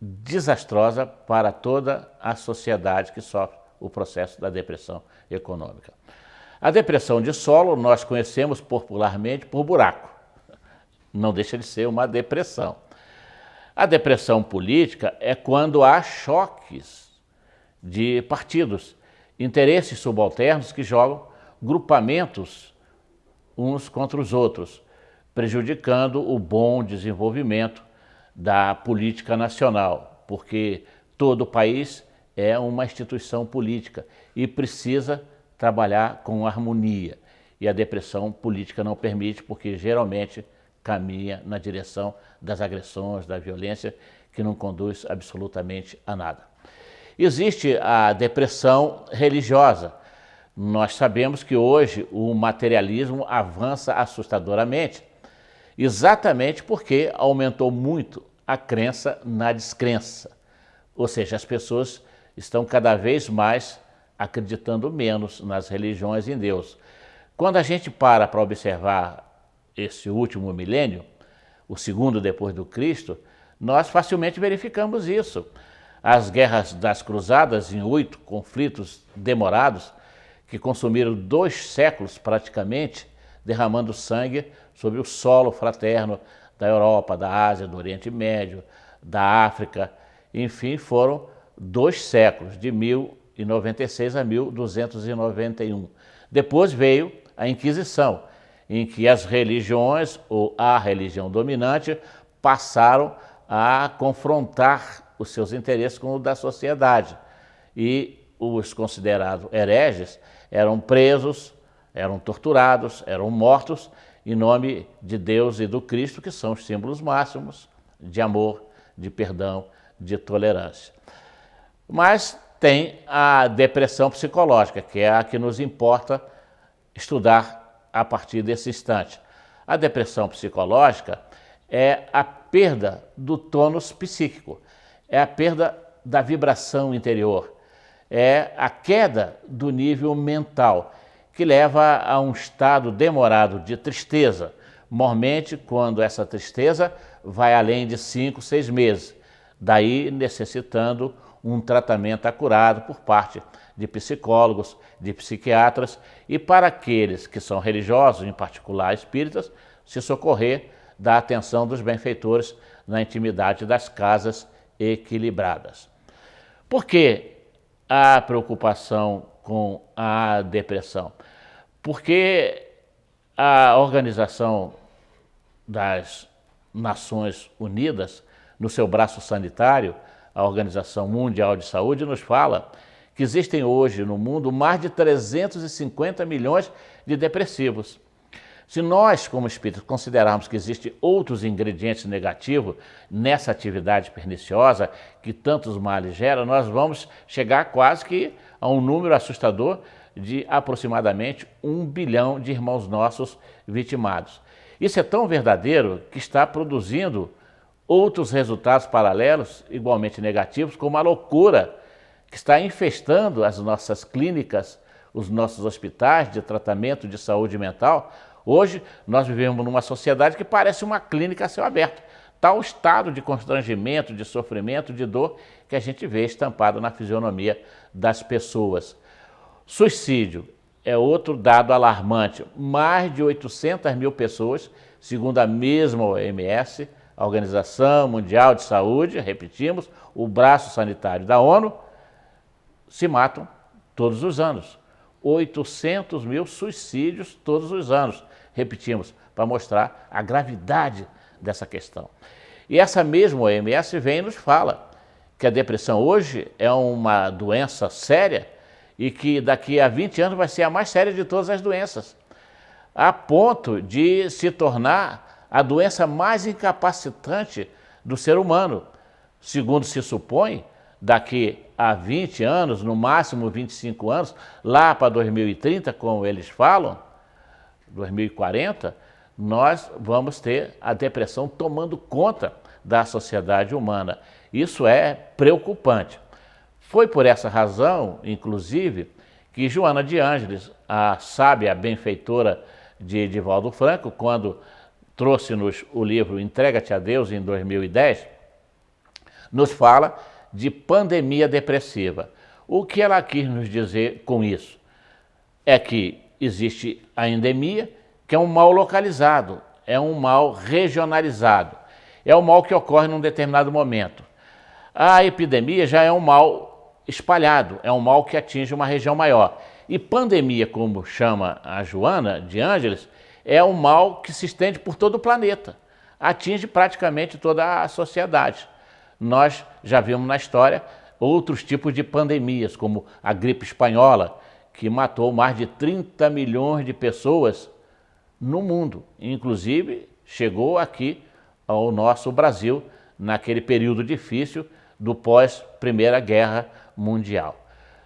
desastrosa para toda a sociedade que sofre o processo da depressão econômica. A depressão de solo nós conhecemos popularmente por buraco. Não deixa de ser uma depressão. A depressão política é quando há choques de partidos, interesses subalternos que jogam grupamentos uns contra os outros, prejudicando o bom desenvolvimento da política nacional, porque todo o país é uma instituição política e precisa trabalhar com harmonia. E a depressão política não permite, porque geralmente caminha na direção das agressões, da violência, que não conduz absolutamente a nada. Existe a depressão religiosa. Nós sabemos que hoje o materialismo avança assustadoramente, exatamente porque aumentou muito a crença na descrença. Ou seja, as pessoas estão cada vez mais acreditando menos nas religiões e em Deus. Quando a gente para observar esse último milênio, o segundo depois do Cristo, nós facilmente verificamos isso. As guerras das cruzadas, em 8 conflitos demorados, que consumiram 2 séculos praticamente, derramando sangue sobre o solo fraterno da Europa, da Ásia, do Oriente Médio, da África. Enfim, foram 2 séculos, de 1096 a 1291. Depois veio a Inquisição, em que as religiões, ou a religião dominante, passaram a confrontar os seus interesses com o da sociedade. E os considerados hereges eram presos, eram torturados, eram mortos em nome de Deus e do Cristo, que são os símbolos máximos de amor, de perdão, de tolerância. Mas tem a depressão psicológica, que é a que nos importa estudar a partir desse instante. A depressão psicológica é a perda do tônus psíquico, é a perda da vibração interior, é a queda do nível mental, que leva a um estado demorado de tristeza, normalmente quando essa tristeza vai além de 5, 6 meses, daí necessitando um tratamento acurado por parte de psicólogos, de psiquiatras e, para aqueles que são religiosos, em particular espíritas, se socorrer da atenção dos benfeitores na intimidade das casas equilibradas. Por que a preocupação com a depressão? Porque a Organização das Nações Unidas, no seu braço sanitário, a Organização Mundial de Saúde, nos fala que existem hoje no mundo mais de 350 milhões de depressivos. Se nós, como espíritos, considerarmos que existem outros ingredientes negativos nessa atividade perniciosa que tantos males gera, nós vamos chegar quase que a um número assustador de aproximadamente 1 bilhão de irmãos nossos vitimados. Isso é tão verdadeiro que está produzindo outros resultados paralelos, igualmente negativos, como a loucura que está infestando as nossas clínicas, os nossos hospitais de tratamento de saúde mental. Hoje nós vivemos numa sociedade que parece uma clínica a céu aberto. Tal estado de constrangimento, de sofrimento, de dor que a gente vê estampado na fisionomia das pessoas. Suicídio é outro dado alarmante. Mais de 800 mil pessoas, segundo a mesma OMS, a Organização Mundial de Saúde, repetimos, o braço sanitário da ONU, se matam todos os anos. 800 mil suicídios todos os anos, repetimos, para mostrar a gravidade dessa questão. E essa mesma OMS vem e nos fala que a depressão hoje é uma doença séria e que daqui a 20 anos vai ser a mais séria de todas as doenças, a ponto de se tornar a doença mais incapacitante do ser humano. Segundo se supõe, daqui a 20 anos, no máximo 25 anos, lá para 2030, como eles falam, 2040, nós vamos ter a depressão tomando conta da sociedade humana. Isso é preocupante. Foi por essa razão, inclusive, que Joana de Ângeles, a sábia benfeitora de Divaldo Franco, quando trouxe-nos o livro Entrega-te a Deus, em 2010, nos fala de pandemia depressiva. O que ela quis nos dizer com isso? É que existe a endemia, que é um mal localizado, é um mal regionalizado, é um mal que ocorre num determinado momento. A epidemia já é um mal espalhado, é um mal que atinge uma região maior. E pandemia, como chama a Joana de Ângeles, é um mal que se estende por todo o planeta, atinge praticamente toda a sociedade. Nós já vimos na história outros tipos de pandemias, como a gripe espanhola, que matou mais de 30 milhões de pessoas no mundo. Inclusive, chegou aqui ao nosso Brasil, naquele período difícil do pós-Primeira Guerra Mundial.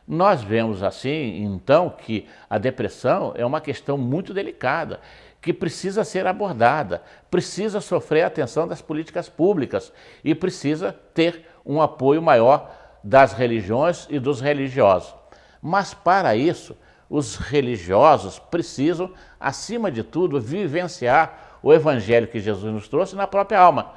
Nós vemos assim, então, que a depressão é uma questão muito delicada, que precisa ser abordada, precisa sofrer a atenção das políticas públicas e precisa ter um apoio maior das religiões e dos religiosos. Mas, para isso, os religiosos precisam, acima de tudo, vivenciar o evangelho que Jesus nos trouxe na própria alma,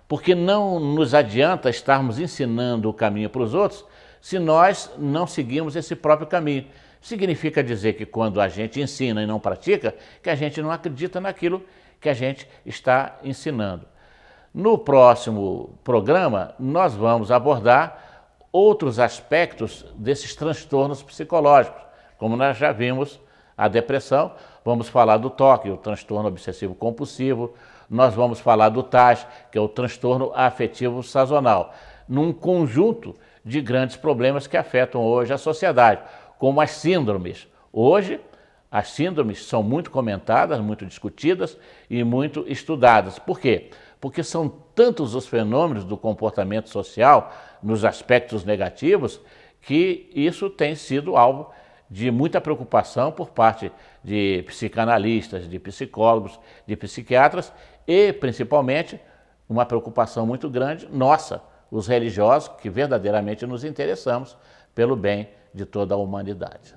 porque não nos adianta estarmos ensinando o caminho para os outros se nós não seguimos esse próprio caminho, significa dizer que quando a gente ensina e não pratica, que a gente não acredita naquilo que a gente está ensinando. No próximo programa, nós vamos abordar outros aspectos desses transtornos psicológicos, como nós já vimos a depressão, vamos falar do TOC, o transtorno obsessivo compulsivo, nós vamos falar do TAS, que é o transtorno afetivo sazonal, num conjunto de grandes problemas que afetam hoje a sociedade, como as síndromes. Hoje, as síndromes são muito comentadas, muito discutidas e muito estudadas. Por quê? Porque são tantos os fenômenos do comportamento social, nos aspectos negativos, que isso tem sido alvo de muita preocupação por parte de psicanalistas, de psicólogos, de psiquiatras e, principalmente, uma preocupação muito grande nossa, os religiosos, que verdadeiramente nos interessamos pelo bem de toda a humanidade.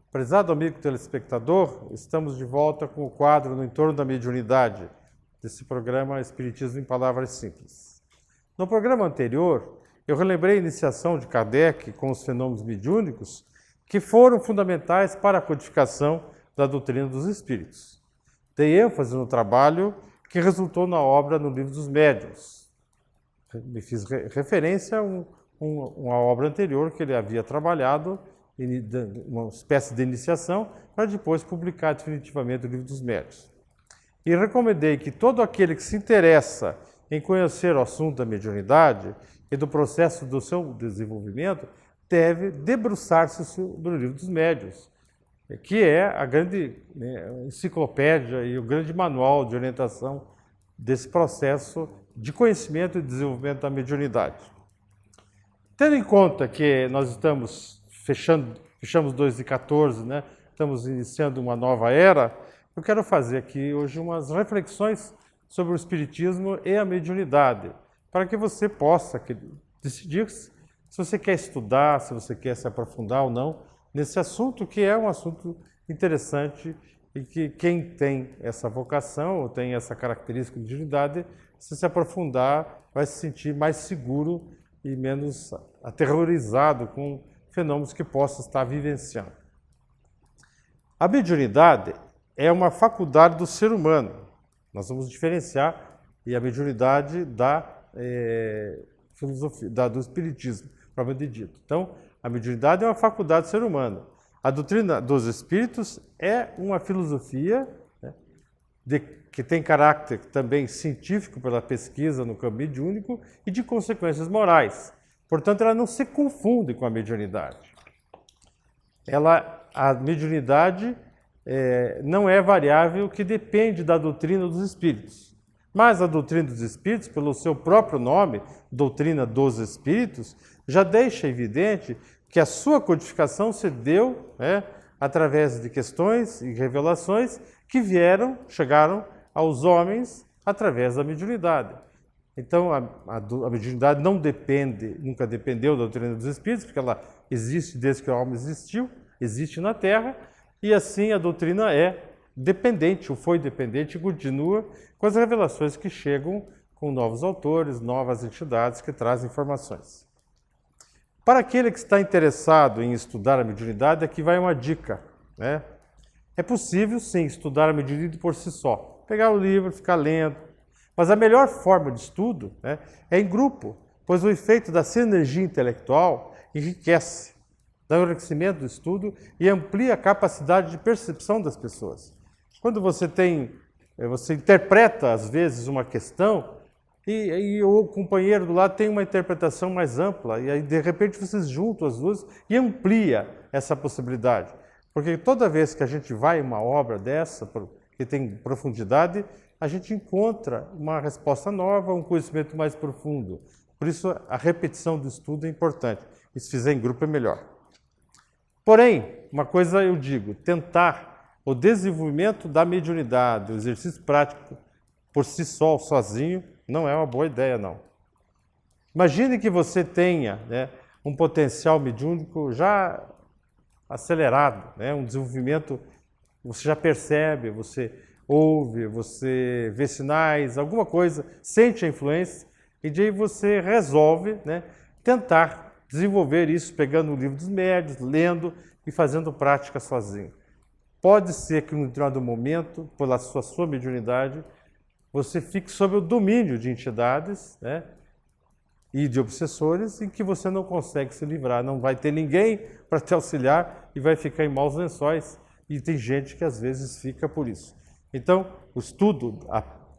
Prezado amigo telespectador, estamos de volta com o quadro No Entorno da Mediunidade, desse programa Espiritismo em Palavras Simples. No programa anterior, eu relembrei a iniciação de Kardec com os fenômenos mediúnicos que foram fundamentais para a codificação da doutrina dos espíritos. Dei ênfase no trabalho que resultou na obra No Livro dos Médiuns. Me fiz referência a uma obra anterior que ele havia trabalhado, uma espécie de iniciação, para depois publicar definitivamente o Livro dos Médiuns. E recomendei que todo aquele que se interessa em conhecer o assunto da mediunidade e do processo do seu desenvolvimento deve debruçar-se no Livro dos Médiuns, que é a grande enciclopédia e o grande manual de orientação desse processo de conhecimento e desenvolvimento da mediunidade. Tendo em conta que nós estamos fechamos 2014, né? Estamos iniciando uma nova era, eu quero fazer aqui hoje umas reflexões sobre o Espiritismo e a mediunidade, para que você possa decidir se você quer estudar, se você quer se aprofundar ou não nesse assunto, que é um assunto interessante e que quem tem essa vocação ou tem essa característica de mediunidade, se aprofundar, vai se sentir mais seguro e menos aterrorizado com fenômenos que possa estar vivenciando. A mediunidade é uma faculdade do ser humano. Nós vamos diferenciar a mediunidade do espiritismo, propriamente dito. Então, a mediunidade é uma faculdade do ser humano. A doutrina dos espíritos é uma filosofia, né, que tem caráter também científico pela pesquisa no campo mediúnico e de consequências morais. Portanto, ela não se confunde com a mediunidade. A mediunidade não é variável que depende da doutrina dos espíritos. Mas a doutrina dos espíritos, pelo seu próprio nome, doutrina dos espíritos, já deixa evidente que a sua codificação se deu através de questões e revelações que chegaram aos homens através da mediunidade. Então, a mediunidade não nunca dependeu da doutrina dos espíritos, porque ela existe desde que a alma existe na Terra, e assim a doutrina é dependente, ou foi dependente, e continua com as revelações que chegam com novos autores, novas entidades que trazem informações. Para aquele que está interessado em estudar a mediunidade, aqui vai uma dica, né? É possível, sim, estudar a mediunidade por si só. Pegar o livro, ficar lendo. Mas a melhor forma de estudo, né, é em grupo, pois o efeito da sinergia intelectual enriquece, dá um enriquecimento do estudo e amplia a capacidade de percepção das pessoas. Quando você interpreta, às vezes, uma questão e o companheiro do lado tem uma interpretação mais ampla, e aí, de repente, vocês juntam as duas e amplia essa possibilidade. Porque toda vez que a gente vai em uma obra dessa, que tem profundidade, a gente encontra uma resposta nova, um conhecimento mais profundo. Por isso, a repetição do estudo é importante. E se fizer em grupo é melhor. Porém, uma coisa eu digo, tentar o desenvolvimento da mediunidade, o exercício prático por si só, sozinho, não é uma boa ideia, não. Imagine que você tenha um potencial mediúnico já acelerado, um desenvolvimento você já percebe, você ouve, você vê sinais, alguma coisa, sente a influência, e daí você resolve, né, tentar desenvolver isso pegando o livro dos médiuns, lendo e fazendo prática sozinho. Pode ser que em um determinado momento, pela sua mediunidade, você fique sob o domínio de entidades, né, e de obsessores em que você não consegue se livrar, não vai ter ninguém para te auxiliar e vai ficar em maus lençóis. E tem gente que às vezes fica por isso. Então, o estudo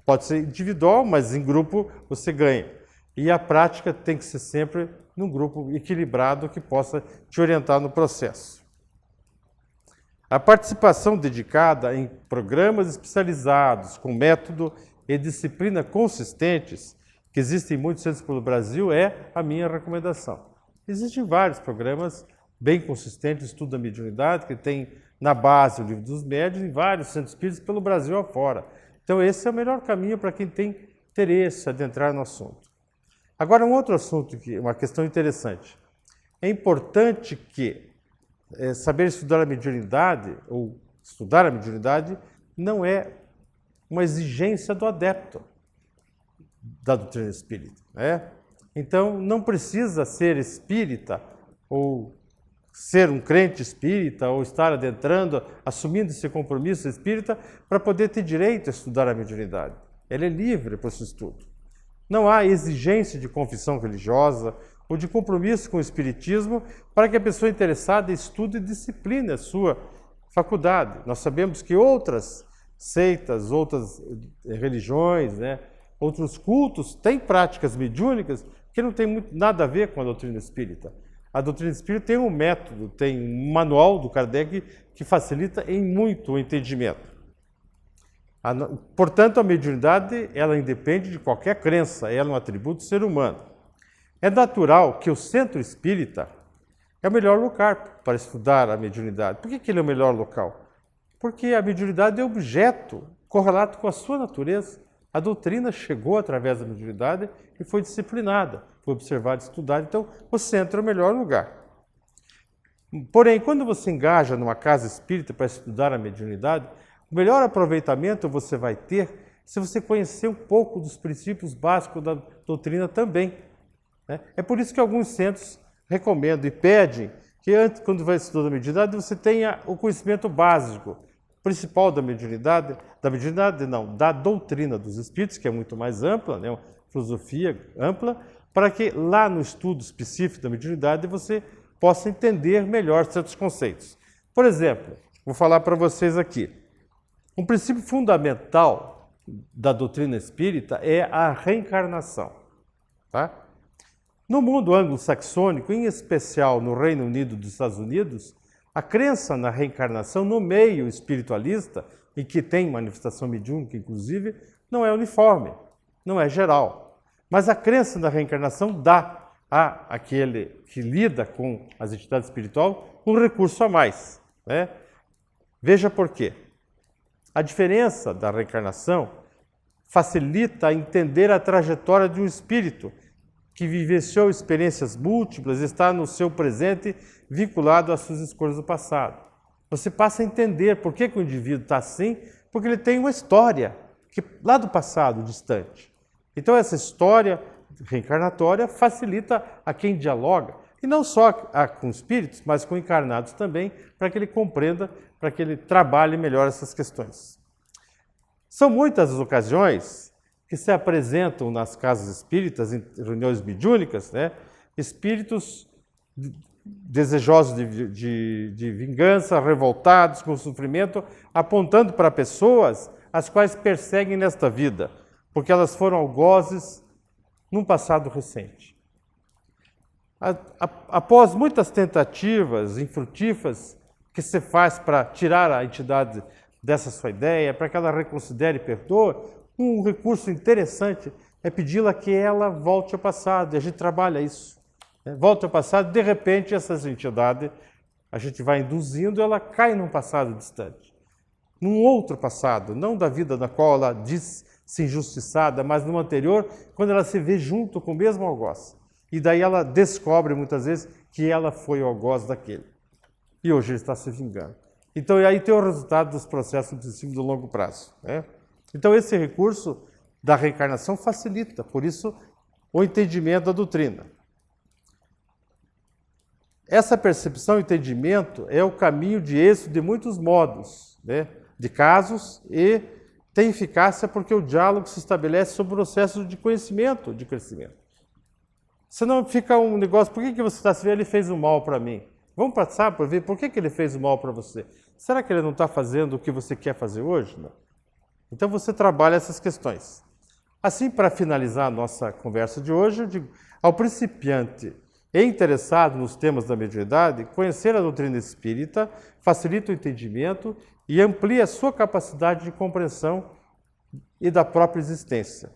pode ser individual, mas em grupo você ganha. E a prática tem que ser sempre num grupo equilibrado que possa te orientar no processo. A participação dedicada em programas especializados, com método e disciplina consistentes, que existem em muitos centros pelo Brasil, é a minha recomendação. Existem vários programas bem consistentes de estudo da mediunidade, que tem na base o livro dos médiuns, em vários centros espíritas pelo Brasil afora. Então esse é o melhor caminho para quem tem interesse em adentrar no assunto. Agora, um outro assunto, uma questão interessante. É importante que saber estudar a mediunidade, ou estudar a mediunidade, não é uma exigência do adepto da doutrina espírita, né? Então, não precisa ser espírita, ou ser um crente espírita, ou estar adentrando, assumindo esse compromisso espírita, para poder ter direito a estudar a mediunidade. Ela é livre para o seu estudo. Não há exigência de confissão religiosa ou de compromisso com o espiritismo para que a pessoa interessada estude e discipline a sua faculdade. Nós sabemos que outras seitas, outras religiões, né, outros cultos têm práticas mediúnicas que não têm nada a ver com a doutrina espírita. A doutrina espírita tem um método, tem um manual do Kardec que facilita em muito o entendimento. Portanto, a mediunidade, ela independe de qualquer crença, ela é um atributo do ser humano. É natural que o centro espírita é o melhor lugar para estudar a mediunidade. Por que ele é o melhor local? Porque a mediunidade é objeto correlato com a sua natureza. A doutrina chegou através da mediunidade e foi disciplinada, foi observada e estudada. Então, o centro é o melhor lugar. Porém, quando você engaja numa casa espírita para estudar a mediunidade, o melhor aproveitamento você vai ter se você conhecer um pouco dos princípios básicos da doutrina também, né? É por isso que alguns centros recomendam e pedem que antes, quando vai estudar a mediunidade, você tenha o conhecimento básico, principal da mediunidade não, da doutrina dos espíritos, que é muito mais ampla, né? Uma filosofia ampla, para que lá no estudo específico da mediunidade você possa entender melhor certos conceitos. Por exemplo, vou falar para vocês aqui. Um princípio fundamental da doutrina espírita é a reencarnação. Tá? No mundo anglo-saxônico, em especial no Reino Unido dos Estados Unidos, a crença na reencarnação no meio espiritualista, e que tem manifestação mediúnica, inclusive, não é uniforme, não é geral. Mas a crença na reencarnação dá a aquele que lida com as entidades espirituais um recurso a mais, né? Veja por quê. A diferença da reencarnação facilita entender a trajetória de um espírito que vivenciou experiências múltiplas e está no seu presente vinculado às suas escolhas do passado. Você passa a entender por que o indivíduo está assim, porque ele tem uma história que, lá do passado, distante. Então essa história reencarnatória facilita a quem dialoga, e não só com espíritos, mas com encarnados também, para que ele compreenda, para que ele trabalhe melhor essas questões. São muitas as ocasiões que se apresentam nas casas espíritas, em reuniões mediúnicas, né, espíritos desejosos de vingança, revoltados com o sofrimento, apontando para pessoas as quais perseguem nesta vida, porque elas foram algozes num passado recente. Após muitas tentativas infrutíferas que se faz para tirar a entidade dessa sua ideia, para que ela reconsidere e perdoe, um recurso interessante é pedi-la que ela volte ao passado, e a gente trabalha isso. Volte ao passado, de repente essas entidades, a gente vai induzindo, ela cai num passado distante. Num outro passado, não da vida na qual ela diz-se injustiçada, mas no anterior, quando ela se vê junto com o mesmo algoz. E daí ela descobre muitas vezes que ela foi o algoz daquele. E hoje ele está se vingando. Então, aí tem o resultado dos processos obsessivos do longo prazo, né? Então, esse recurso da reencarnação facilita, por isso, o entendimento da doutrina. Essa percepção e entendimento é o caminho de êxito de muitos modos, né, de casos, e tem eficácia porque o diálogo se estabelece sobre o processo de conhecimento, de crescimento. Senão fica um negócio, por que você está se vendo? Ele fez o mal para mim. Vamos passar para ver por que ele fez o mal para você. Será que ele não está fazendo o que você quer fazer hoje? Não. Então você trabalha essas questões. Assim, para finalizar a nossa conversa de hoje, eu digo, ao principiante e interessado nos temas da mediunidade, conhecer a doutrina espírita facilita o entendimento e amplia a sua capacidade de compreensão e da própria existência.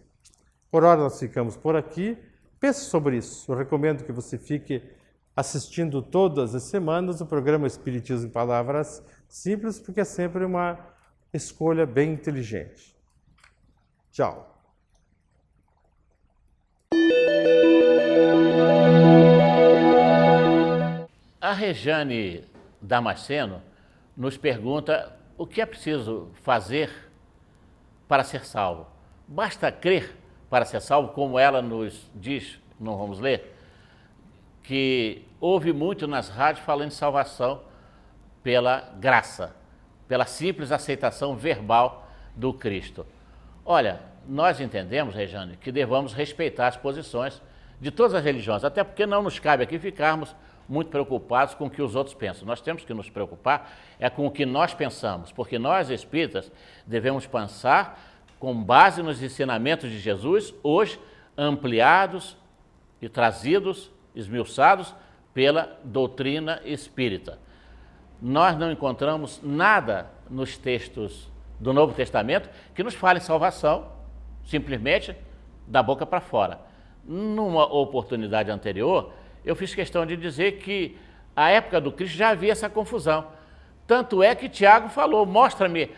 Por hora nós ficamos por aqui. Pense sobre isso. Eu recomendo que você fique assistindo todas as semanas o programa Espiritismo em Palavras Simples, porque é sempre uma escolha bem inteligente. Tchau. A Rejane Damasceno nos pergunta o que é preciso fazer para ser salvo. Basta crer para ser salvo, como ela nos diz, não vamos ler, que ouve muito nas rádios falando de salvação pela graça, pela simples aceitação verbal do Cristo. Olha, nós entendemos, Rejane, que devamos respeitar as posições de todas as religiões, até porque não nos cabe aqui ficarmos muito preocupados com o que os outros pensam. Nós temos que nos preocupar com o que nós pensamos, porque nós, espíritas, devemos pensar com base nos ensinamentos de Jesus, hoje ampliados e trazidos, esmiuçados pela doutrina espírita. Nós não encontramos nada nos textos do Novo Testamento que nos fale em salvação, simplesmente da boca para fora. Numa oportunidade anterior, eu fiz questão de dizer que à época do Cristo já havia essa confusão. Tanto é que Tiago falou, mostra-me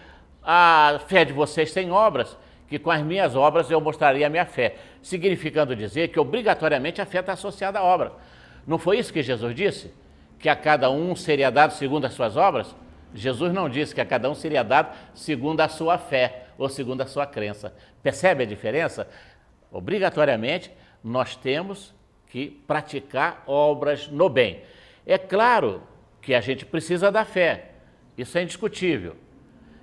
a fé de vocês sem obras, que com as minhas obras eu mostraria a minha fé. Significando dizer que obrigatoriamente a fé está associada à obra. Não foi isso que Jesus disse? Que a cada um seria dado segundo as suas obras? Jesus não disse que a cada um seria dado segundo a sua fé ou segundo a sua crença. Percebe a diferença? Obrigatoriamente nós temos que praticar obras no bem. É claro que a gente precisa da fé, isso é indiscutível.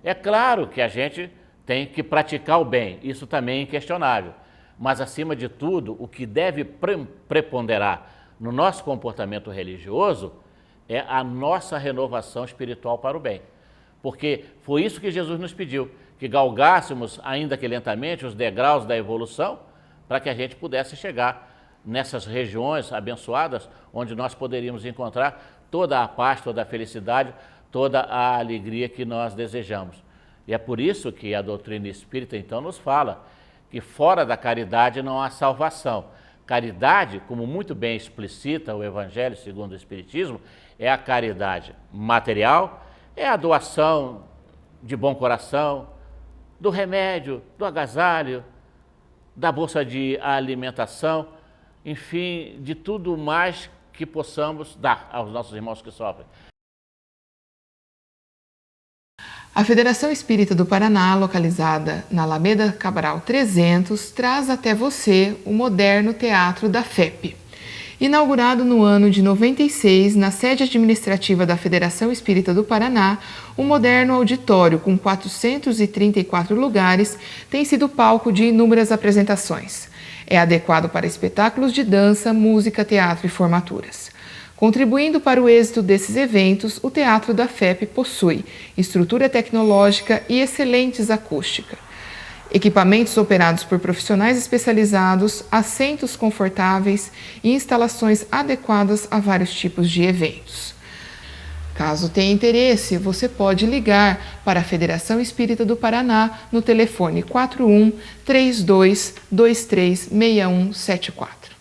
É claro que a gente tem que praticar o bem, isso também é inquestionável. Mas, acima de tudo, o que deve preponderar no nosso comportamento religioso é a nossa renovação espiritual para o bem. Porque foi isso que Jesus nos pediu, que galgássemos, ainda que lentamente, os degraus da evolução, para que a gente pudesse chegar nessas regiões abençoadas, onde nós poderíamos encontrar toda a paz, toda a felicidade, toda a alegria que nós desejamos. E é por isso que a doutrina espírita, então, nos fala que fora da caridade não há salvação. Caridade, como muito bem explicita o Evangelho segundo o Espiritismo, é a caridade material, é a doação de bom coração, do remédio, do agasalho, da bolsa de alimentação, enfim, de tudo mais que possamos dar aos nossos irmãos que sofrem. A Federação Espírita do Paraná, localizada na Alameda Cabral 300, traz até você o moderno Teatro da FEP. Inaugurado no ano de 96, na sede administrativa da Federação Espírita do Paraná, o moderno auditório com 434 lugares tem sido palco de inúmeras apresentações. É adequado para espetáculos de dança, música, teatro e formaturas. Contribuindo para o êxito desses eventos, o Teatro da FEP possui estrutura tecnológica e excelentes acústica, equipamentos operados por profissionais especializados, assentos confortáveis e instalações adequadas a vários tipos de eventos. Caso tenha interesse, você pode ligar para a Federação Espírita do Paraná no telefone 41 32 23 6174.